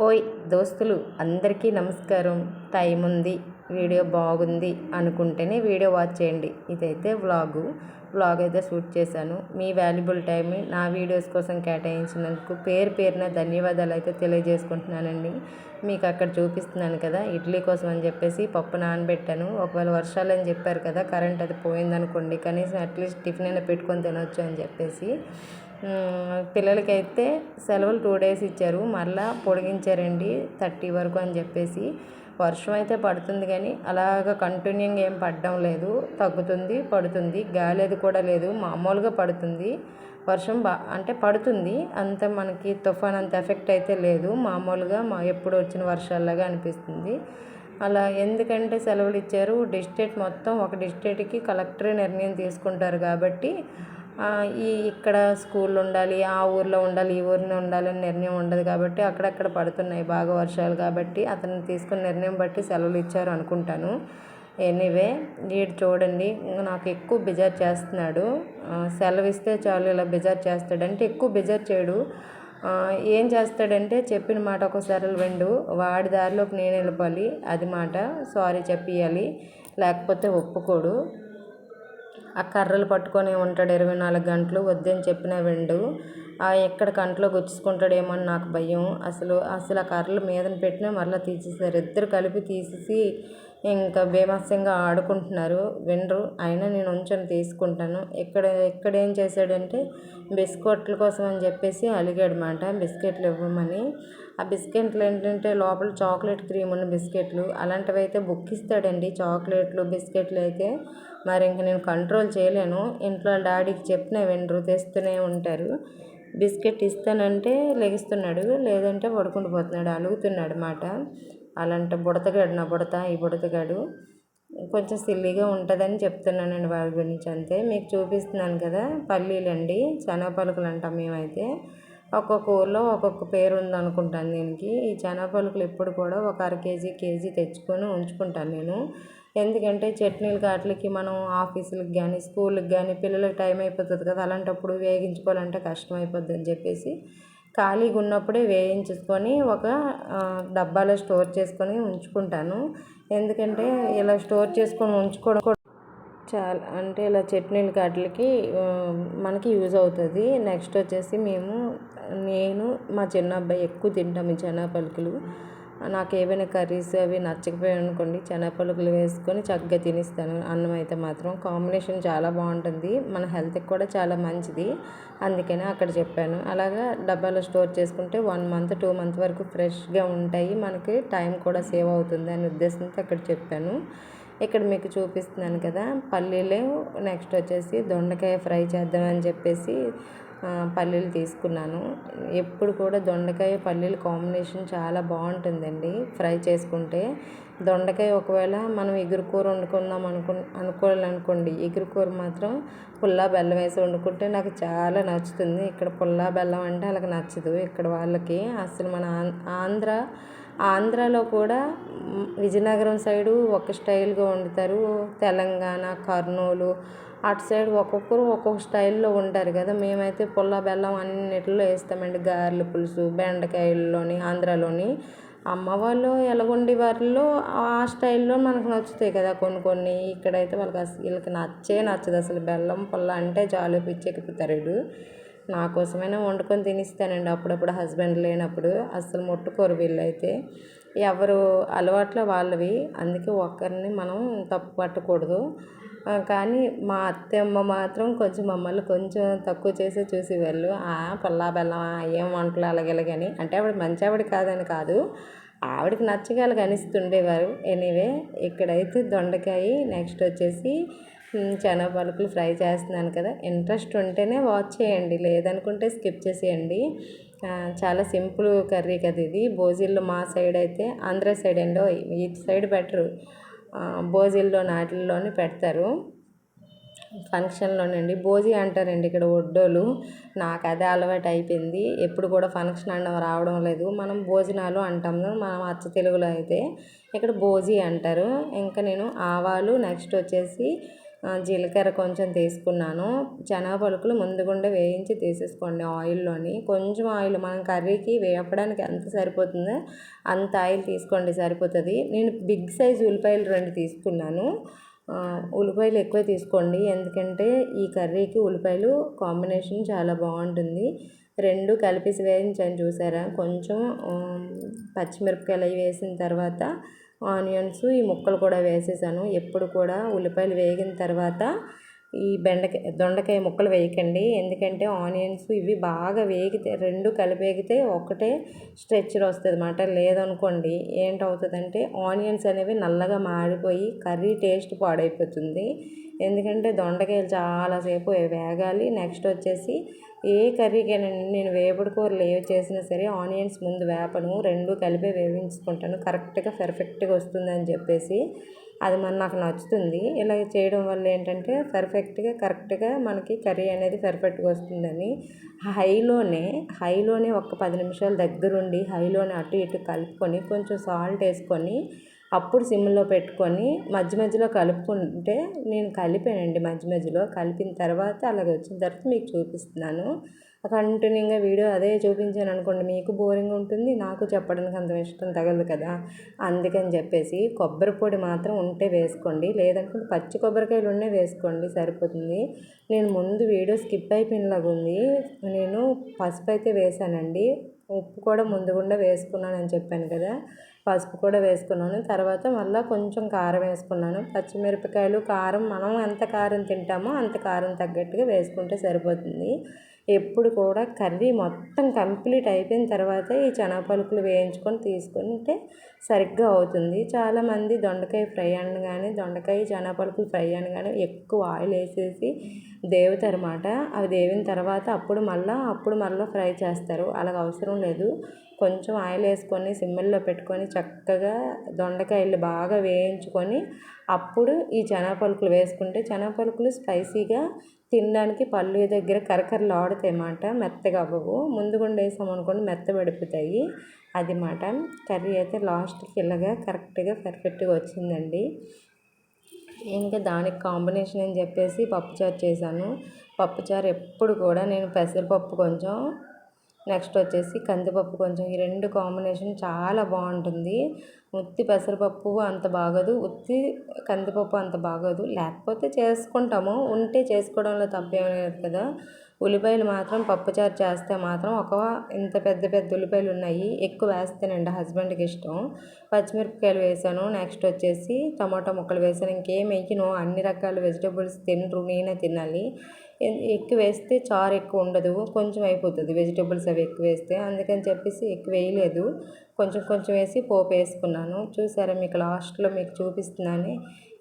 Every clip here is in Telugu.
ఓయ్ దోస్తులు అందరికీ నమస్కారం. టైం ఉంది, వీడియో బాగుంది అనుకుంటేనే వీడియో వాచ్ చేయండి. ఇదైతే వ్లాగ్ అయితే షూట్ చేశాను. మీ వాల్యుబుల్ టైంని నా వీడియోస్ కోసం కేటాయించినందుకు పేరున ధన్యవాదాలు అయితే తెలియజేసుకుంటున్నానండి. మీకు అక్కడ చూపిస్తున్నాను కదా, ఇడ్లీ కోసం అని చెప్పేసి పప్పు నానబెట్టాను. ఒకవేళ వర్షాలు అని చెప్పారు కదా, కరెంట్ అది పోయిందనుకోండి, కనీసం అట్లీస్ట్ టిఫిన్ అయినా పెట్టుకొని తినొచ్చు అని చెప్పేసి పిల్లలకైతే సెలవులు 2 days ఇచ్చారు. మళ్ళీ పొడిగించారండి 30 వరకు అని చెప్పేసి. వర్షం అయితే పడుతుంది కానీ అలాగ కంటిన్యూగా ఏం పడడం లేదు. తగ్గుతుంది, పడుతుంది. గాలి అది కూడా లేదు, మామూలుగా పడుతుంది. వర్షం అంటే పడుతుంది, అంత మనకి తుఫాన్ అంత ఎఫెక్ట్ అయితే లేదు. మామూలుగా ఎప్పుడు వచ్చిన వర్షాల్లాగా అనిపిస్తుంది. అలా ఎందుకంటే సెలవులు ఇచ్చారు. డిస్ట్రిక్ట్ మొత్తం ఒక డిస్ట్రిక్ట్కి కలెక్టరే నిర్ణయం తీసుకుంటారు కాబట్టి ఇక్కడ స్కూళ్ళు ఉండాలి, ఆ ఊర్లో ఉండాలి, ఈ ఊరిలో ఉండాలని నిర్ణయం ఉండదు కాబట్టి అక్కడక్కడ పడుతున్నాయి బాగా వర్షాలు. కాబట్టి అతను తీసుకున్న నిర్ణయం బట్టి సెలవులు ఇచ్చారు అనుకుంటాను. ఎనీవే వీడు చూడండి, నాకు ఎక్కువ బెజార్ చేస్తున్నాడు. సెలవు ఇస్తే చాలు ఇలా బెజార్ చేస్తాడంటే ఎక్కువ బెజార్ చేయడు. ఏం చేస్తాడంటే చెప్పిన మాట ఒకసారి విండు, వాడి దారిలోకి నేను వెళ్ళిపోవాలి, అది మాట. సారీ చెప్పియాలి, లేకపోతే ఒప్పుకోడు. ఆ కర్రలు పట్టుకొని ఉంటాడు 24 గంటలు. వద్దని చెప్పినా విండు. ఎక్కడ కంట్లో గుచ్చుకుంటాడేమో అని నాకు భయం. అసలు ఆ కర్రలు మీదన పెట్టినా మరలా తీసేసారు. ఇద్దరు కలిపి తీసేసి ఇంకా బీభత్సంగా ఆడుకుంటున్నారు. వినరు. అయినా నేను ఉంచని తీసుకుంటాను. ఇక్కడ ఏం చేశాడంటే బిస్కెట్ల కోసం అని చెప్పేసి అలిగాడు మాట, బిస్కెట్లు ఇవ్వమని. ఆ బిస్కెట్లు ఏంటంటే లోపల చాక్లెట్ క్రీమ్ ఉన్న బిస్కెట్లు, అలాంటివి అయితే బుక్కిస్తాడండి. చాక్లెట్లు బిస్కెట్లు అయితే మరి ఇంక నేను కంట్రోల్ చేయలేను. ఇంట్లో డాడీకి చెప్పినా వినరు, తెస్తూనే ఉంటారు. బిస్కెట్ ఇస్తానంటే లెగిస్తున్నాడు, లేదంటే పడుకుంటూ పోతున్నాడు, అలుగుతున్నాడు మాట. అలాంటి బుడతగాడు నా ఈ బుడతగాడు. కొంచెం సిల్లీగా ఉంటుందని చెప్తున్నానండి వాడి గురించి, అంతే. మీకు చూపిస్తున్నాను కదా, పల్లీలండి, శనగపలుకులు అంటాం మేమైతే. ఒక్కొక్క ఊర్లో ఒక్కొక్క పేరు ఉందనుకుంటాను దీనికి. ఈ శనగపలుకులు ఎప్పుడు కూడా ఒక అర కేజీ తెచ్చుకొని ఉంచుకుంటాను నేను. ఎందుకంటే చట్నీలు వాటికి మనం ఆఫీసులకు కానీ స్కూళ్ళకి కానీ పిల్లలకి టైం అయిపోతుంది కదా, అలాంటప్పుడు వేగించుకోవాలంటే కష్టం అయిపోద్ది అని చెప్పేసి ఖాళీగా ఉన్నప్పుడే వేయించుకొని ఒక డబ్బాలో స్టోర్ చేసుకొని ఉంచుకుంటాను. ఎందుకంటే ఇలా స్టోర్ చేసుకొని ఉంచుకోవడం చాలా, అంటే ఇలా చట్నీలు వాటికి మనకి యూజ్ అవుతుంది. నెక్స్ట్ వచ్చేసి నేను మా చిన్న అబ్బాయి ఎక్కువ తింటాము ఈ శనగపలుకులు. నాకు ఏవైనా కర్రీస్ అవి నచ్చకపోయాయి అనుకోండి, శనగపలుకులు వేసుకొని చక్కగా తినిస్తాను. అన్నం అయితే మాత్రం కాంబినేషన్ చాలా బాగుంటుంది, మన హెల్త్కి కూడా చాలా మంచిది. అందుకనే అక్కడ చెప్పాను. అలాగా డబ్బాలో స్టోర్ చేసుకుంటే 1 month 2 months వరకు ఫ్రెష్గా ఉంటాయి, మనకి టైం కూడా సేవ్ అవుతుంది అనే ఉద్దేశంతో అక్కడ చెప్పాను. ఇక్కడ మీకు చూపిస్తున్నాను కదా పల్లీలు. నెక్స్ట్ వచ్చేసి దొండకాయ ఫ్రై చేద్దామని చెప్పేసి పల్లీలు తీసుకున్నాను. ఎప్పుడు కూడా దొండకాయ పల్లీలు కాంబినేషన్ చాలా బాగుంటుందండి ఫ్రై చేసుకుంటే. దొండకాయ ఒకవేళ మనం ఎగురుకూర వండుకుందాం అనుకోవాలనుకోండి, ఎగురుకూర మాత్రం పుల్ల బెల్లం వేసి వండుకుంటే నాకు చాలా నచ్చుతుంది. ఇక్కడ పుల్ల బెల్లం అంటే వాళ్ళకి నచ్చదు, ఇక్కడ వాళ్ళకి. అసలు మన ఆంధ్రాలో కూడా విజయనగరం సైడు ఒక స్టైల్గా వండుతారు, తెలంగాణ కర్నూలు అటు సైడ్ ఒక్కొక్కరు ఒక్కొక్క స్టైల్లో ఉంటారు కదా. మేమైతే పుల్ల బెల్లం అన్నిటిలో వేస్తామండి. గారెల పులుసు, బెండకాయల్లోని ఆంధ్రాలోని అమ్మ వాళ్ళు ఎలాగొండి వారిలో ఆ స్టైల్లో మనకు నచ్చుతాయి కదా కొన్ని. ఇక్కడైతే వీళ్ళకి నచ్చదు అసలు. బెల్లం పుల్ల అంటే చాలు పిచ్చెక్కిపోతారు వీడు. నా కోసమైనా వండుకొని తినిస్తానండి అప్పుడప్పుడు, హస్బెండ్ లేనప్పుడు. అస్సలు ముట్టుకోరు వీళ్ళైతే. ఎవరు అలవాట్ల వాళ్ళవి, అందుకే ఒక్కరిని మనం తప్పు పట్టకూడదు. కానీ మా అత్తమ్మ మాత్రం కొంచెం మమ్మల్ని కొంచెం తక్కువ చేసి చూసేవాళ్ళు. పుల్ల బెల్లం ఏం వంటలు అలాగని. అంటే ఆవిడ మంచి ఆవిడ కాదని కాదు, ఆవిడకి నచ్చగలగా అనిస్తుండేవారు. ఎనీవే ఇక్కడైతే దొండకాయ, నెక్స్ట్ వచ్చేసి శనగపలుకులు ఫ్రై చేస్తున్నాను కదా. ఇంట్రెస్ట్ ఉంటేనే వాచ్ చేయండి, లేదనుకుంటే స్కిప్ చేసేయండి. చాలా సింపుల్ కర్రీ కదా ఇది. భోజీల్లో మా సైడ్ అయితే, ఆంధ్ర సైడ్ అండి, ఇటు సైడ్ బెటరు. భోజీల్లో నాటిల్లోనే పెడతారు, ఫంక్షన్లోనండి. భోజీ అంటారండి ఇక్కడ ఒడ్డోలు. నాకు అదే అలవాటు అయిపోయింది, ఎప్పుడు కూడా ఫంక్షన్ అనడం రావడం లేదు. మనం భోజనాలు అంటాము మనం అచ్చ తెలుగులో అయితే, ఇక్కడ భోజీ అంటారు. ఇంకా నేను ఆవాలు, నెక్స్ట్ వచ్చేసి జీలకర్ర కొంచెం తీసుకున్నాను. శనగ పలుకులు ముందుగుండే వేయించి తీసేసుకోండి ఆయిల్లోని. కొంచెం ఆయిల్ మనం కర్రీకి వేపడానికి ఎంత సరిపోతుందో అంత ఆయిల్ తీసుకోండి సరిపోతుంది. నేను బిగ్ సైజ్ ఉల్లిపాయలు 2 తీసుకున్నాను. ఉల్లిపాయలు ఎక్కువ తీసుకోండి, ఎందుకంటే ఈ కర్రీకి ఉల్లిపాయలు కాంబినేషన్ చాలా బాగుంటుంది. 2 కలిపేసి వేయించాను చూసారా. కొంచెం పచ్చిమిరపకాయలు అవి వేసిన తర్వాత ఆనియన్స్ ఈ ముక్కలు కూడా వేసేసాను. ఎప్పుడు కూడా ఉల్లిపాయలు వేగిన తర్వాత ఈ దొండకాయ ముక్కలు వేయకండి, ఎందుకంటే ఆనియన్స్ ఇవి బాగా వేగితే 2 కలిపి వేగితే ఒకటే స్ట్రెచ్చర్ వస్తుంది అన్నమాట. లేదనుకోండి ఏంటవుతుందంటే ఆనియన్స్ అనేవి నల్లగా మాడిపోయి కర్రీ టేస్ట్ పాడైపోతుంది. ఎందుకంటే దొండకాయలు చాలాసేపు వేగాలి. నెక్స్ట్ వచ్చేసి ఏ కర్రీకైనా నేను వేపుడు కూరలు ఏవి చేసినా సరే ఆనియన్స్ ముందు వేపను, 2 కలిపే వేయించుకుంటాను. కరెక్ట్గా పర్ఫెక్ట్గా వస్తుందని చెప్పేసి అది నాకు నచ్చుతుంది. ఇలా చేయడం వల్ల ఏంటంటే కరెక్ట్గా మనకి కర్రీ అనేది పర్ఫెక్ట్గా వస్తుందని హైలోనే ఒక 10 నిమిషాలు దగ్గరుండి హైలోనే అటు ఇటు కలుపుకొని కొంచెం సాల్ట్ వేసుకొని అప్పుడు సిమ్లో పెట్టుకొని మధ్యలో కలుపుకుంటే నేను కలిపానండి. మధ్యలో కలిపిన తర్వాత అలాగ వచ్చిన తర్వాత మీకు చూపిస్తున్నాను. కంటిన్యూగా వీడియో అదే చూపించాను అనుకోండి మీకు బోరింగ్ ఉంటుంది, నాకు చెప్పడానికి అంత ఇష్టం తగలదు కదా. అందుకని చెప్పేసి కొబ్బరి పొడి మాత్రం ఉంటే వేసుకోండి, లేదంటే పచ్చి కొబ్బరికాయలు ఉండే వేసుకోండి సరిపోతుంది. నేను ముందు వీడియో స్కిప్ అయిపోయినలాగా ఉంది. నేను పసుపు అయితే వేసానండి, ఉప్పు కూడా ముందుగుండా వేసుకున్నానని చెప్పాను కదా. పసుపు కూడా వేసుకున్నాను. తర్వాత మళ్ళీ కొంచెం కారం వేసుకున్నాను. పచ్చిమిరపకాయలు కారం మనం ఎంత కారం తింటామో అంత కారం తగ్గట్టుగా వేసుకుంటే సరిపోతుంది. ఎప్పుడు కూడా కర్రీ మొత్తం కంప్లీట్ అయిపోయిన తర్వాత ఈ శనగ పలుకులు వేయించుకొని తీసుకుంటే సరిగ్గా అవుతుంది. చాలామంది దొండకాయ ఫ్రై అనగానే దొండకాయ శనగ పలుకులు ఫ్రై అనగానే ఎక్కువ ఆయిల్ వేసేసి దేవుతారన్నమాట. అవి దేవిన తర్వాత అప్పుడు మళ్ళీ ఫ్రై చేస్తారు. అలాగ అవసరం లేదు. కొంచెం ఆయిల్ వేసుకొని సిమ్లో పెట్టుకొని చక్కగా దొండకాయలు బాగా వేయించుకొని అప్పుడు ఈ శనగ పలుకులు వేసుకుంటే శనగ పలుకులు స్పైసీగా తినడానికి పళ్ళు దగ్గర కరకరలాడుతాయి అన్నమాట. మెత్తగా అవ్వవు. ముందుగుండా వేసామనుకోండి మెత్తబడిపోతాయి. అది మాట. కర్రీ అయితే లాస్ట్కి ఇలాగా కరెక్ట్గా పర్ఫెక్ట్గా వచ్చిందండి. ఇంకా దానికి కాంబినేషన్ అని చెప్పేసి పప్పుచారు చేశాను. పప్పుచారు ఎప్పుడు కూడా నేను పెసరపప్పు కొంచెం, నెక్స్ట్ వచ్చేసి కందిపప్పు కొంచెం, ఈ 2 కాంబినేషన్ చాలా బాగుంటుంది. ఉత్తి పెసరపప్పు అంత బాగోదు, ఉత్తి కందిపప్పు అంత బాగోదు. లేకపోతే చేసుకుంటాము, ఉంటే చేసుకోవడంలో తప్పేమీ లేదు కదా. ఉల్లిపాయలు మాత్రం పప్పుచారు చేస్తే మాత్రం ఇంత పెద్ద ఉల్లిపాయలు ఉన్నాయి, ఎక్కువ వేస్తేనండి హస్బెండ్కి ఇష్టం. పచ్చిమిరపకాయలు వేసాను. నెక్స్ట్ వచ్చేసి టమాటా ముక్కలు వేసాను. ఇంకేం వేయను, అన్ని రకాల వెజిటేబుల్స్ తినరు, నేనే తినాలి. ఎక్కువ వేస్తే చారు ఎక్కువ ఉండదు, కొంచెం అయిపోతుంది వెజిటేబుల్స్ అవి ఎక్కువ వేస్తే. అందుకని చెప్పేసి ఎక్కువ వేయలేదు, కొంచెం వేసి పోపు వేసుకున్నాను. చూసారా, మీకు లాస్ట్లో మీకు చూపిస్తున్నాను.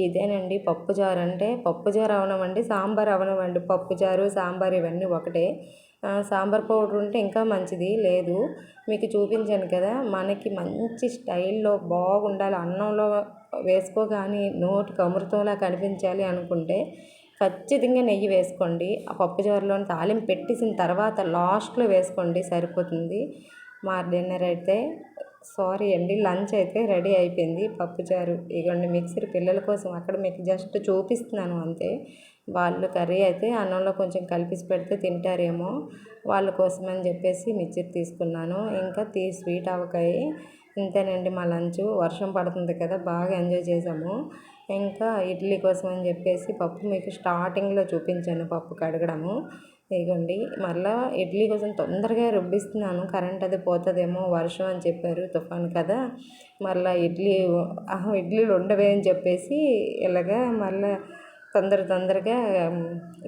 ఇదేనండి పప్పుచారు అంటే. పప్పుచారు అవనమండి, సాంబార్ అవనమండి. పప్పుచారు సాంబార్ ఇవన్నీ ఒకటే. సాంబార్ పౌడర్ ఉంటే ఇంకా మంచిది, లేదు మీకు చూపించాను కదా. మనకి మంచి స్టైల్లో బాగుండాలి, అన్నంలో వేసుకోగానే నోటికి అమృతంలా కనిపించాలి అనుకుంటే ఖచ్చితంగా నెయ్యి వేసుకోండి. ఆ పప్పుచారులో తాలింపు పెట్టేసిన తర్వాత లాస్ట్లో వేసుకోండి సరిపోతుంది. మా డిన్నర్ అయితే లంచ్ అయితే రెడీ అయిపోయింది. పప్పుచారు ఇగోండి మిక్సర్ పిల్లల కోసం అక్కడ మీకు జస్ట్ చూపిస్తున్నాను అంతే. వాళ్ళు కర్రీ అయితే అన్నంలో కొంచెం కలిపేసి పెడితే తింటారేమో, వాళ్ళ కోసం అని చెప్పేసి మిక్చర్ తీసుకున్నాను. ఇంకా స్వీట్ ఆవకాయ. ఇంతేనండి మా లంచ్. వర్షం పడుతుంది కదా, బాగా ఎంజాయ్ చేసాము. ఇంకా ఇడ్లీ కోసం అని చెప్పేసి పప్పు మీకు స్టార్టింగ్లో చూపించాను, పప్పు కడగడము. ఇదిగోండి మళ్ళీ ఇడ్లీ కోసం తొందరగా రుబ్బిస్తున్నాను, కరెంట్ అది పోతుందేమో, వర్షం అని చెప్పారు, తుఫాను కదా. మళ్ళీ ఇడ్లీలు ఉండవే అని చెప్పేసి ఇలాగా మళ్ళీ తొందరగా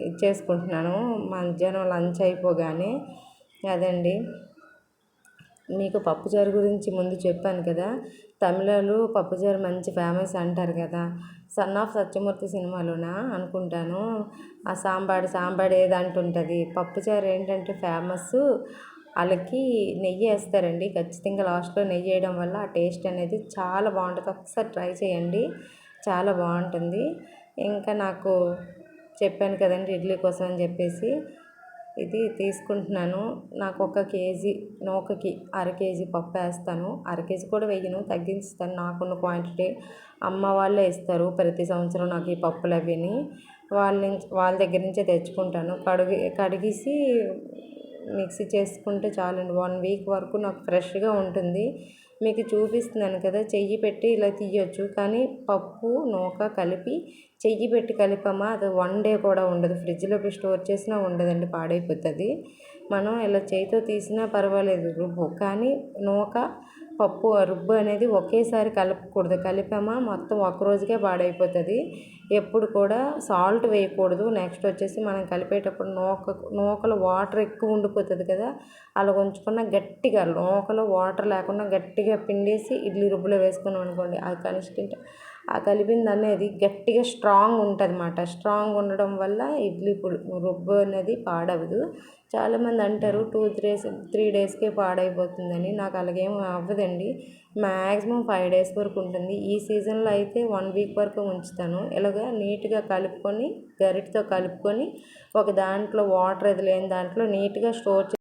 ఇచ్చేసుకుంటున్నాను మధ్యాహ్నం లంచ్ అయిపోగానే. అదండి, మీకు పప్పుచారు గురించి ముందు చెప్పాను కదా. తమిళాలు పప్పుచారు మంచి ఫేమస్ అంటారు కదా. సన్ ఆఫ్ సత్యమూర్తి సినిమాలోనా అనుకుంటాను, ఆ సాంబాడు ఏదో అంటుంటుంది. పప్పుచారు ఏంటంటే ఫేమస్, వాళ్ళకి నెయ్యి వేస్తారండి ఖచ్చితంగా. లాస్ట్లో నెయ్యి వేయడం వల్ల ఆ టేస్ట్ అనేది చాలా బాగుంటుంది. ఒకసారి ట్రై చేయండి, చాలా బాగుంటుంది. ఇంకా నాకు చెప్పాను కదండి ఇడ్లీ కోసం అని చెప్పేసి ఇది తీసుకుంటున్నాను. నాకు 1 కేజీ నూకకి 1/2 కేజీ పప్పు వేస్తాను. 1/2 కేజీ కూడా వేయను, తగ్గిస్తాను నాకున్న క్వాంటిటీ. అమ్మ వాళ్ళే ఇస్తారు ప్రతి సంవత్సరం నాకు ఈ పప్పులు అవిని. వాళ్ళ దగ్గర నుంచే తెచ్చుకుంటాను. కడిగేసి మిక్సీ చేసుకుంటే చాలండి. 1 వీక్ వరకు నాకు ఫ్రెష్గా ఉంటుంది. మీకు చూపిస్తున్నాను కదా, చెయ్యి పెట్టి ఇలా తీయొచ్చు. కానీ పప్పు నూక కలిపి చెయ్యి పెట్టి కలిపామా అది 1 డే కూడా ఉండదు. ఫ్రిడ్జ్లో స్టోర్ చేసినా ఉండదండి, పాడైపోతుంది. మనం ఇలా చేతితో తీసినా పర్వాలేదు రుబ్బు, కానీ నూక పప్పు రుబ్బు అనేది ఒకేసారి కలపకూడదు. కలిపామా మొత్తం ఒకరోజుకే పాడైపోతుంది. ఎప్పుడు కూడా సాల్ట్ వేయకూడదు. నెక్స్ట్ వచ్చేసి మనం కలిపేటప్పుడు నూకలో వాటర్ ఎక్కువ ఉండిపోతుంది కదా, అలా ఉంచకుండా గట్టిగా నూకలో వాటర్ లేకుండా గట్టిగా పిండేసి ఇడ్లీ రుబ్బులో వేసుకున్నాం అనుకోండి, ఆ కలిపింది అనేది గట్టిగా స్ట్రాంగ్ ఉంటుంది అన్నమాట. స్ట్రాంగ్ ఉండడం వల్ల ఇడ్లీ రుబ్బు అనేది పాడవదు. చాలామంది అంటారు 3 డేస్కే పాడైపోతుందని. నాకు అలాగేం అవ్వదండి. మ్యాక్సిమం 5 డేస్ వరకు ఉంటుంది. ఈ సీజన్లో అయితే 1 వీక్ వరకు ఉంచుతాను. ఇలాగ నీట్గా కలుపుకొని గరిటెతో కలుపుకొని ఒక దాంట్లో వాటర్ అది లేని దాంట్లో నీట్గా స్టోర్